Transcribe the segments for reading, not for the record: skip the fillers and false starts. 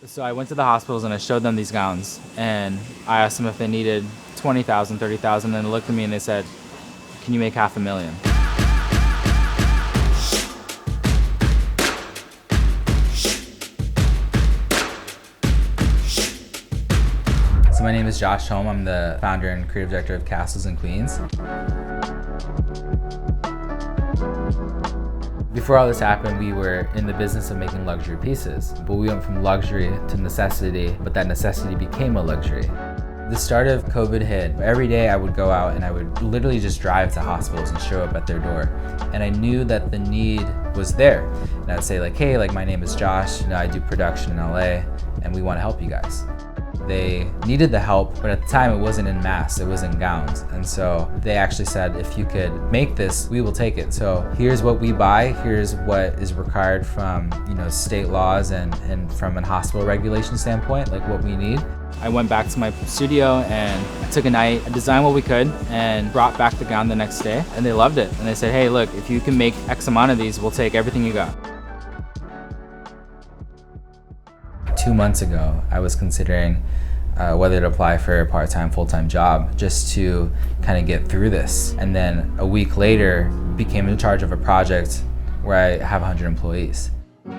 So I went to the hospitals and I showed them these gowns, and I asked them if they needed 20,000, 30,000, and they looked at me and they said, "Can you make $500,000?" So my name is Josh Holm. I'm the founder and creative director of Castles in Queens. Before all this happened, we were in the business of making luxury pieces, but we went from luxury to necessity, but that necessity became a luxury. The start of COVID hit. Every day I would go out and I would literally just drive to hospitals and show up at their door. And I knew that the need was there. And I'd say like, hey, like my name is Josh, I do production in LA and we want to help you guys. They needed the help, but at the time it wasn't in mass, it was in gowns. And so they actually said, if you could make this, we will take it. So here's what we buy, here's what is required from state laws and from a hospital regulation standpoint, like what we need. I went back to my studio and I took a night, I designed what we could and brought back the gown the next day, and they loved it. And they said, hey, look, if you can make X amount of these, we'll take everything you got. 2 months ago, I was considering whether to apply for a part-time, full-time job just to kind of get through this. And then a week later, became in charge of a project where I have 100 employees.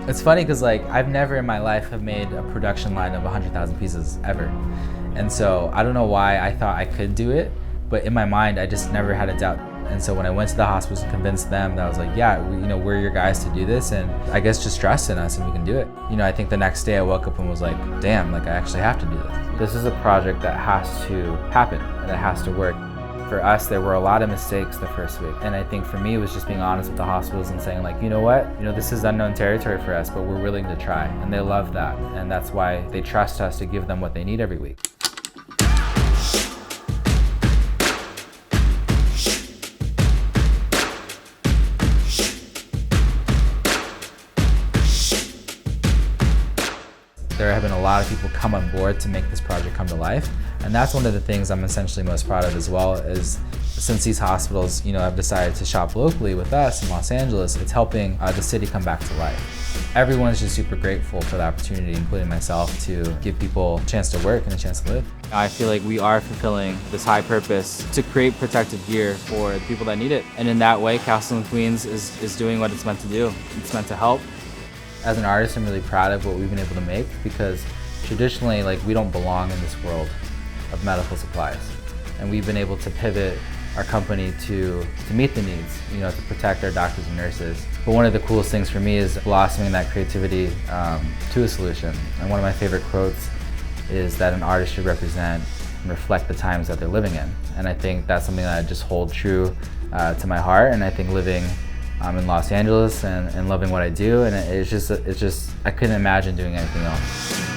It's funny because I've never in my life have made a production line of 100,000 pieces ever. And so I don't know why I thought I could do it, but in my mind, I just never had a doubt. And so when I went to the hospitals and convinced them that I was like, yeah, we're your guys to do this, and I guess just trust in us and we can do it. I think the next day I woke up and was like, damn, I actually have to do this. This is a project that has to happen and it has to work. For us, there were a lot of mistakes the first week. And I think for me, it was just being honest with the hospitals and saying you know what, this is unknown territory for us, but we're willing to try. And they love that. And that's why they trust us to give them what they need every week. There have been a lot of people come on board to make this project come to life. And that's one of the things I'm essentially most proud of as well, is since these hospitals have decided to shop locally with us in Los Angeles, it's helping the city come back to life. Everyone's just super grateful for the opportunity, including myself, to give people a chance to work and a chance to live. I feel like we are fulfilling this high purpose to create protective gear for the people that need it. And in that way, Castles in Queens is doing what it's meant to do. It's meant to help. As an artist, I'm really proud of what we've been able to make, because traditionally, we don't belong in this world of medical supplies. And we've been able to pivot our company to meet the needs, to protect our doctors and nurses. But one of the coolest things for me is blossoming that creativity to a solution. And one of my favorite quotes is that an artist should represent and reflect the times that they're living in. And I think that's something that I just hold true to my heart. And I think living in Los Angeles and loving what I do, and it's just I couldn't imagine doing anything else.